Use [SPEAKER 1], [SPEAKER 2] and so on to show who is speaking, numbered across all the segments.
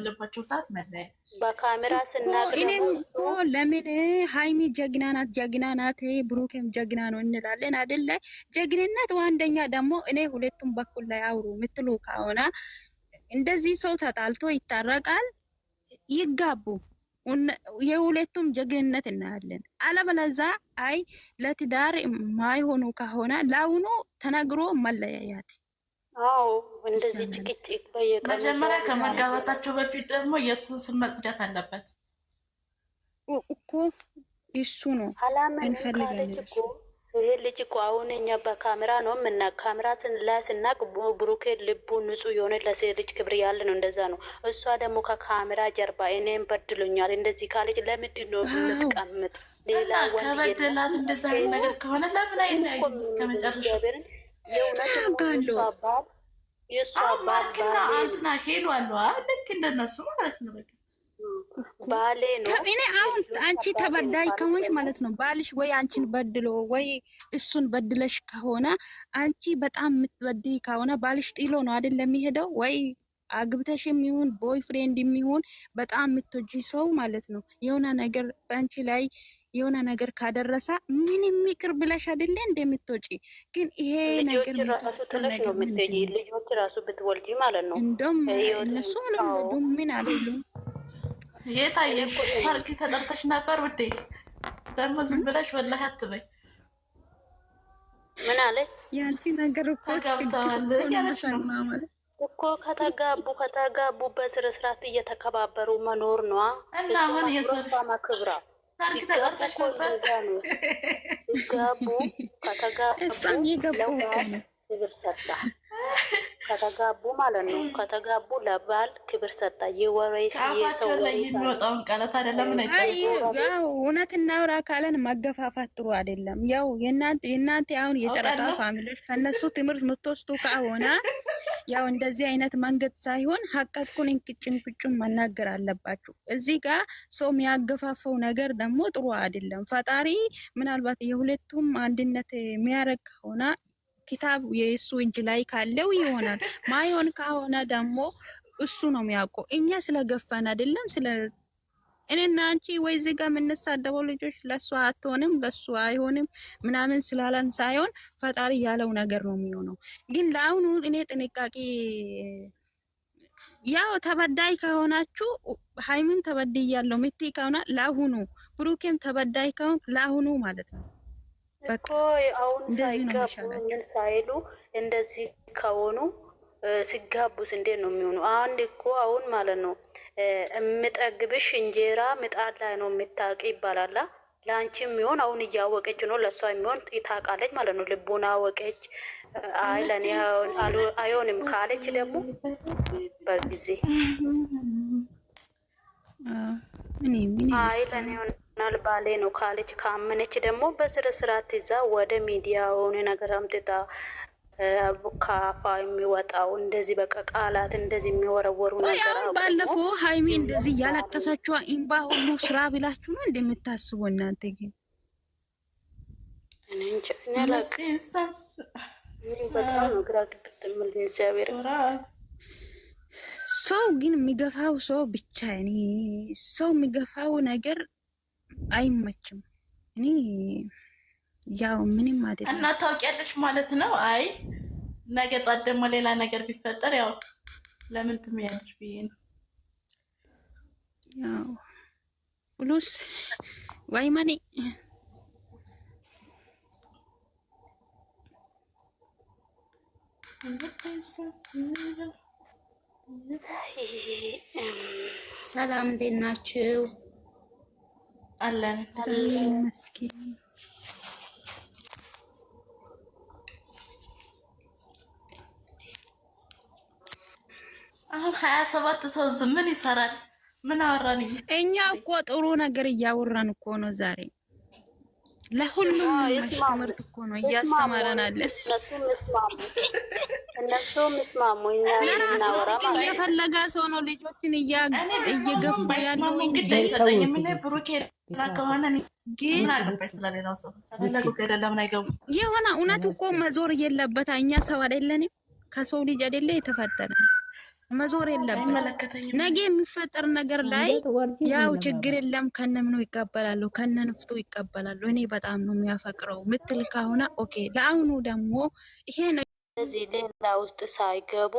[SPEAKER 1] ባለባቸው ሰዓት መለያ
[SPEAKER 2] በካሜራ ስናገር
[SPEAKER 3] እኔም እኮ ለምን ሃይሚ ጀግና ናት ጀግና ናት ብሩኬም ጀግና ነው እንላለን አይደለ? ጀግንነት አንደኛ ደግሞ እኔ ሁለቱም በኩል ላይ አውሩ ምትሉ ከሆነ እንደዚህ ሰው ተጣልቶ ይታረቃል፣ ይጋቡ፣ የሁለቱም ጀግንነት እናያለን። አለበለዚያ አይ ለትዳር ማይሆኑ ከሆነ ለአሁኑ ተነግሮ መለያያት።
[SPEAKER 2] አዎ እንደዚህ ጭቅጭቅ በየቀኑ
[SPEAKER 1] መጀመሪያ ከመጋባታቸው በፊት ደግሞ የእሱን ስም መጽዳት አለበት
[SPEAKER 3] እኮ እሱ ነው
[SPEAKER 2] እንፈልጋለን እኮ። ይሄ ልጅ እኮ አሁን እኛ በካሜራ ነው ካሜራ ላይ ስናቅ ብሩኬ ልቡ ንጹህ የሆነ ለሴት ልጅ ክብር ያለ ነው። እንደዛ ነው። እሷ ደግሞ ከካሜራ ጀርባ እኔም በድሎኛል እንደዚህ ካለች ለምንድን ነው የምትቀምጥ? ሌላ ወንድ
[SPEAKER 1] ከበደላት እንደዛ ነገር ከሆነ ለምን አይናይም እስከመጨረሻ?
[SPEAKER 2] የእሷ አባት
[SPEAKER 1] አንትና ሄሉ አሉ ልክ እንደነሱ ማለት ነው። በቃ
[SPEAKER 2] ባሌ ነው።
[SPEAKER 3] እኔ አሁን አንቺ ተበዳይ ከሆንሽ ማለት ነው ባልሽ ወይ አንቺን በድሎ ወይ እሱን በድለሽ ከሆነ አንቺ በጣም የምትበድይ ከሆነ ባልሽ ጥሎ ነው አይደል የሚሄደው? ወይ አግብተሽ የሚሆን ቦይ ፍሬንድ የሚሆን በጣም የምትወጂ ሰው ማለት ነው የሆነ ነገር በአንቺ ላይ የሆነ ነገር ካደረሰ ምንም ይቅር ብለሽ አይደለ እንደምትወጪ። ግን ይሄ ነገር
[SPEAKER 2] ራሱ ትለሽ ነው የምትሄጂ። ልጆች ራሱ ብትወልጂ ማለት ነው
[SPEAKER 3] እንደም እነሱ ነው ምን አይደሉም።
[SPEAKER 1] የታየ ሰርግ ከጠርተሽ ነበር ውዴ? ደግሞ ዝም ብለሽ ወላሂ አትበይ።
[SPEAKER 2] ምን አለች?
[SPEAKER 3] ያንቺ ነገር እኮ
[SPEAKER 1] ተጋብተዋል ያለች ነው
[SPEAKER 2] እኮ። ከተጋቡ በስነ ስርዓት እየተከባበሩ መኖር ነው።
[SPEAKER 1] እና አሁን
[SPEAKER 2] የሰማ ክብራ
[SPEAKER 1] ሰርግ ተጠርተሽ ነበር?
[SPEAKER 2] ጋቡ ከተጋቡ ክብር ሰጣ። ከተጋቡ ማለት ነው። ከተጋቡ ለባል ክብር ሰጣ። የወሬት የሰው
[SPEAKER 1] ላይ የሚወጣውን ቃላት አይደለም
[SPEAKER 3] ያው እውነት እናውራ ካለን መገፋፋት ጥሩ አይደለም። ያው የእናንተ አሁን የጨረቃ ፋሚሊዎች ከነሱ ትምህርት የምትወስዱ ከሆነ ያው እንደዚህ አይነት መንገድ ሳይሆን ሀቀቱን እንቅጭን መናገር አለባችሁ። እዚህ ጋር ሰው የሚያገፋፈው ነገር ደግሞ ጥሩ አይደለም። ፈጣሪ ምናልባት የሁለቱም አንድነት የሚያረግ ከሆነ ኪታብ የእሱ እጅ ላይ ካለው ይሆናል። ማይሆን ከሆነ ደግሞ እሱ ነው የሚያውቀው። እኛ ስለገፋን አይደለም ስለ እኔና አንቺ ወይ እዚህ ጋር የምንሳደበው ልጆች ለሷ አትሆንም ለሱ አይሆንም ምናምን ስላለን ሳይሆን ፈጣሪ ያለው ነገር ነው የሚሆነው። ግን ለአሁኑ እኔ ጥንቃቄ ያው ተበዳይ ከሆናችሁ ሃይሚም ተበድያለሁ ምትይ ከሆነ ለአሁኑ ብሩኬም ተበዳይ ከሆነ ለአሁኑ ማለት ነው
[SPEAKER 2] እኮ አሁን ሳይጋቡ ምን ሳይሉ እንደዚህ ከሆኑ ሲጋቡስ እንዴት ነው የሚሆኑ? አንድ እኮ አሁን ማለት ነው የምጠግብሽ እንጀራ ምጣድ ላይ ነው የምታውቂ ይባላል። ለአንቺ የሚሆን አሁን እያወቀች ነው፣ ለእሷ የሚሆን ታውቃለች ማለት ነው። ልቡና አወቀች። አይ ለእኔ አይሆንም ካለች ደግሞ በጊዜ አይ ለእኔ ሆናል ባሌ ነው ካለች ካመነች ደግሞ በስነ ስርዓት ይዛ ወደ ሚዲያ ሆነ ነገር አምጥታ ካፋ የሚወጣው እንደዚህ በቃ ቃላት እንደዚህ የሚወረወሩ ነገር አሁን
[SPEAKER 3] ባለፈው ሃይሚ እንደዚህ ያለቀሰችው ኢምባ ሁሉ ስራ ብላችሁ ነው እንደምታስቡ እናንተ? ግን ሰው ግን የሚገፋው ሰው ብቻ እኔ ሰው የሚገፋው ነገር አይመችም። እኔ ያው ምንም አይደለም
[SPEAKER 1] እና ታውቂያለሽ ማለት ነው። አይ ነገ ጧት ደግሞ ሌላ ነገር ቢፈጠር ያው ለምን ትመያለሽ ብዬ ነው።
[SPEAKER 3] ያው ፍሉስ ወይ ማኒ
[SPEAKER 4] ሰላም እንዴት ናችሁ?
[SPEAKER 1] አለን
[SPEAKER 3] መስኪን
[SPEAKER 1] አሁን 27 ሰው ምን ይሰራል? ምን አወራን?
[SPEAKER 3] እኛ እኮ ጥሩ ነገር እያወራን እኮ ነው ዛሬ። ለሁሉም ትምህርት እኮ ነው እያስተማረን አለን።
[SPEAKER 2] እነሱ ምስማሙ እኛ እናወራ ማለት
[SPEAKER 3] የፈለጋ ሰው ነው ልጆችን እየገፉ ያለው
[SPEAKER 1] እንግዲህ አይሰጠኝ ምን ብሩኬ ከሆነ ግን አገባኝ ስለሌላው ሰው ስለሌላው ገደል ለምን አይገቡ?
[SPEAKER 3] የሆነ እውነት እኮ መዞር የለበታ። እኛ ሰው አይደለንም? ከሰው ልጅ አይደለ የተፈጠረ መዞር የለበት። ነገ የሚፈጠር ነገር ላይ ያው ችግር የለም ከነምኑ ይቀበላሉ፣ ከነንፍቱ ይቀበላሉ። እኔ በጣም ነው የሚያፈቅረው ምትል ከሆነ ኦኬ። ለአሁኑ ደግሞ ይሄ ነው
[SPEAKER 2] እዚህ ሌላ ውስጥ ሳይገቡ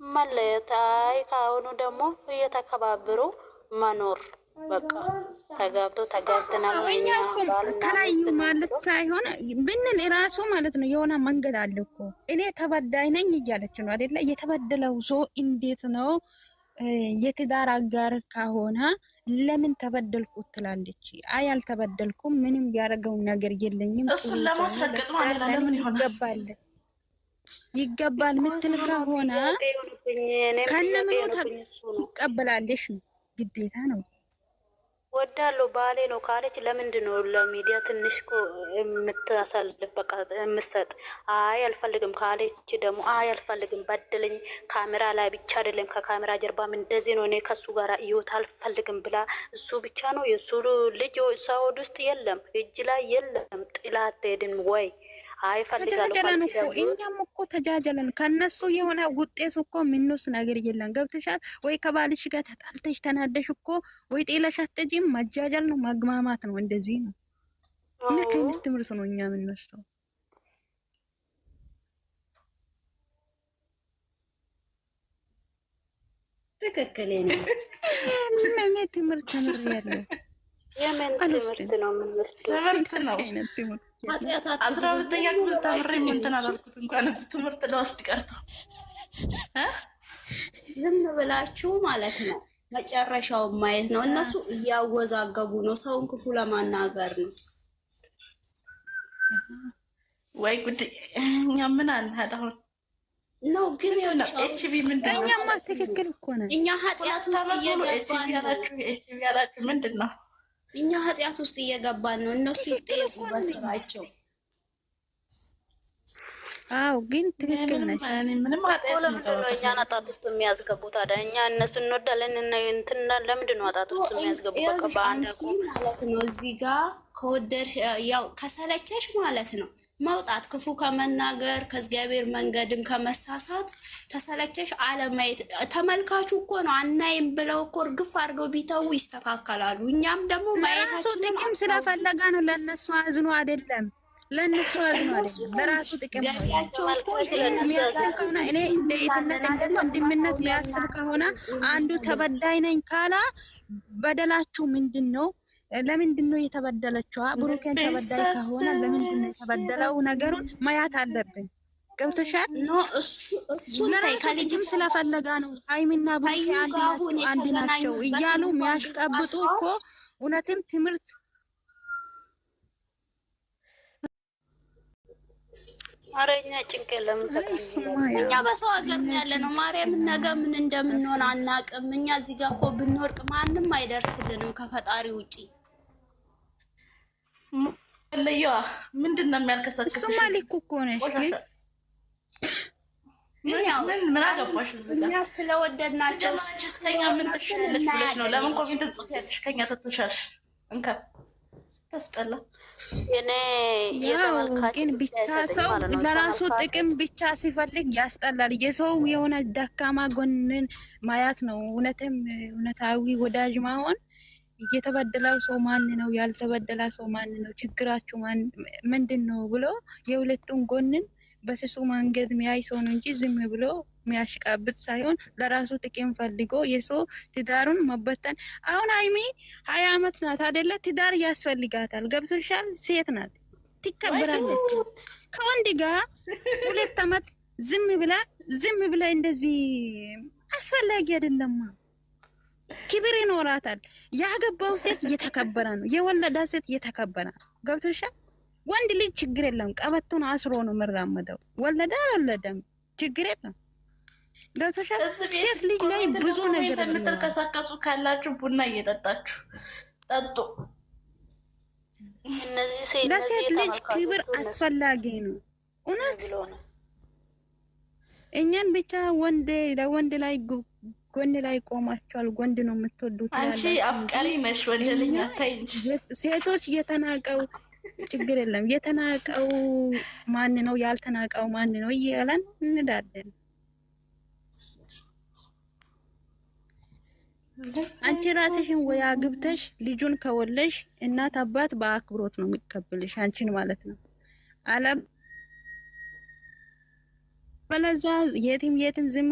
[SPEAKER 2] መለየት። አይ ከአሁኑ ደግሞ እየተከባበሩ መኖር በቃ ተጋብቶ ተጋብተናል።
[SPEAKER 3] እኛ እኮ ተለያዩ ማለት ሳይሆን ብንል ራሱ ማለት ነው የሆነ መንገድ አለ እኮ። እኔ ተበዳይ ነኝ እያለች ነው አይደለ? የተበደለው ሰው እንዴት ነው የትዳር አጋር ከሆነ ለምን ተበደልኩ ትላለች። አይ አልተበደልኩም፣ ምንም ያደረገው ነገር የለኝም፣
[SPEAKER 1] እሱን ለማስረገጥ ማለት ለምን ይሆናል
[SPEAKER 3] ይገባል ምትል ከሆነ ከነምኑ ትቀበላለሽ ነው ግዴታ ነው።
[SPEAKER 2] ወዳለው ባሌ ነው ካለች ለምንድን ነው ለሚዲያ ትንሽ የምታሳልፍ በቃ የምትሰጥ? አይ አልፈልግም ካለች ደግሞ አይ አልፈልግም በደለኝ፣ ካሜራ ላይ ብቻ አይደለም ከካሜራ ጀርባም እንደዚህ ነው፣ እኔ ከሱ ጋር ህይወት አልፈልግም ብላ እሱ ብቻ ነው የሱ ልጅ ሳውድ ውስጥ የለም እጅ ላይ የለም ጥላት ሄድን ወይ
[SPEAKER 3] ተጃጀለን እኮ እኛም እኮ ተጃጀለን። ከነሱ የሆነ ውጤት እኮ ምንስ ነገር የለም። ገብተሻል ወይ? ከባልሽ ጋር ተጣልተሽ ተናደሽ እኮ ወይ ጤለሽ አትሄጂም። መጃጀል ነው መግማማት ነው። እንደዚህ ነው። ምን ከእንት ትምህርት ነው እኛ የምንወስደው?
[SPEAKER 4] ትክክል ነው።
[SPEAKER 3] ምን ትምህርት ተምሬያለሁ።
[SPEAKER 2] የምን ትምህርት ነው የምንወስደው?
[SPEAKER 1] ትምህርት ነው 12ኛ ክፍል ተምሬ እንትን አላልኩት እንኳን ትምህርት ለውስጥ ቀርቶ
[SPEAKER 4] ዝም ብላችሁ ማለት ነው መጨረሻውን ማየት ነው። እነሱ እያወዛገቡ ነው፣ ሰውን ክፉ ለማናገር ነው።
[SPEAKER 1] ወይ ጉድ! እኛ ምን አልሀዳሁን
[SPEAKER 4] ነው ግን
[SPEAKER 1] ኤችቪ ምንድን ነው?
[SPEAKER 3] እኛማ ትክክል እኮ ነን።
[SPEAKER 4] እኛ ኃጢአት ውስጥ እየገባን
[SPEAKER 1] ያላችሁ ምንድን ነው?
[SPEAKER 4] እኛ ኃጢአት ውስጥ እየገባን ነው። እነሱ ይጠየቁ በስራቸው።
[SPEAKER 3] አው ግን ትክክል ነሽ።
[SPEAKER 1] ምንም ኃጢአት ነው
[SPEAKER 2] እኛን አጣጥ ውስጥ የሚያስገቡ። ታዲያ እኛ እነሱ እንወዳለን እና እንትና ለምንድን ነው አጣጥ ውስጥ የሚያስገቡ? በቃ በአንድ
[SPEAKER 4] ማለት ነው። እዚህ ጋር ከወደድሽ ያው ከሰለቸሽ ማለት ነው መውጣት፣ ክፉ ከመናገር ከእግዚአብሔር መንገድም ከመሳሳት ተሰለቸሽ አለማየት። ተመልካቹ እኮ ነው አናይም ብለው እኮ እርግፍ አድርገው ቢተው ይስተካከላሉ። እኛም ደግሞ ማየታችን
[SPEAKER 3] ጥቅም ስለፈለጋ ነው። ለነሱ አዝኖ አይደለም፣ ለነሱ አዝኖ አይደለም፣ ለራሱ ጥቅም ነው። እኔ እንደ ኢትነት እንደ ወንድምነት የሚያስብ ከሆነ አንዱ ተበዳይ ነኝ ካላ በደላችሁ ምንድን ነው? ለምንድን ነው የተበደለችው? ብሩኬን ተበዳይ ከሆነ ለምንድን ነው የተበደለው? ነገሩን ማየት አለብን። ገብተሻል?
[SPEAKER 4] ኖ እሱ
[SPEAKER 3] ከልጅም ስለፈለጋ ነው። ሃይሚና ብሩኬ አንድ ናቸው እያሉ የሚያሽቀብጡ እኮ እውነትም ትምህርት
[SPEAKER 2] አረኛ ጭንቅ የለም።
[SPEAKER 4] እኛ በሰው ሀገር ነው ያለ ነው። ማርያም ነገ ምን እንደምንሆን አናቅም። እኛ እዚህ ጋር እኮ ብንወርቅ ማንም አይደርስልንም ከፈጣሪ ውጪ።
[SPEAKER 1] ለያ ምንድን ነው የሚያልከሰክስሽ?
[SPEAKER 3] እሱማ ልክ እኮ ነሽ።
[SPEAKER 1] ምን አገባሽ?
[SPEAKER 4] እኛ ስለወደድናቸው
[SPEAKER 1] ከኛ ምን ትሻለሽ ነው? ለምን ኮሜንት ጽፊያለሽ? ከኛ ተተሻልሽ እንከፍ ታስጠላ።
[SPEAKER 3] ግን ብቻ ሰው ለራሱ ጥቅም ብቻ ሲፈልግ ያስጠላል። የሰው የሆነ ደካማ ጎንን ማየት ነው። እውነትም እውነታዊ ወዳጅ ማሆን የተበደለው ሰው ማን ነው? ያልተበደላ ሰው ማን ነው? ችግራችሁ ምንድን ነው ብሎ የሁለቱን ጎንን በስሱ መንገድ የሚያይ ሰው ነው እንጂ ዝም ብሎ የሚያሽቃብጥ ሳይሆን ለራሱ ጥቅም ፈልጎ የሰው ትዳሩን መበተን። አሁን ሃይሚ 20 ዓመት ናት አይደለ? ትዳር ያስፈልጋታል። ገብቶሻል? ሴት ናት፣ ትከበራለች። ከወንድ ጋር 2 ዓመት ዝም ብላ እንደዚህ አስፈላጊ አይደለም። ክብር ይኖራታል። ያገባው ሴት እየተከበረ ነው፣ የወለዳ ሴት እየተከበረ ነው። ገብቶሻል? ወንድ ልጅ ችግር የለም፣ ቀበቶን አስሮ ነው የምራመደው። ወለዳ አልወለደም ችግር የለም። ገብቶሻል? ሴት ልጅ ላይ ብዙ ነገር
[SPEAKER 1] የምትልከሳከሱ ካላችሁ ቡና እየጠጣችሁ ጠጡ።
[SPEAKER 3] ለሴት ልጅ ክብር አስፈላጊ ነው። እውነት እኛን ብቻ ለወንድ ላይ ጎን ላይ ቆማችኋል። ወንድ ነው የምትወዱት።
[SPEAKER 1] አንቺ አፍቃሪ ነሽ፣ ወንጀለኛ ታይ።
[SPEAKER 3] ሴቶች የተናቀው ችግር የለም። የተናቀው ማን ነው? ያልተናቀው ማን ነው? እያለን እንዳለን አንቺ ራስሽን ወይ አግብተሽ ልጁን ከወለሽ እናት አባት በአክብሮት ነው የሚቀበልሽ አንቺን ማለት ነው። አለ በለዛ የትም ዝም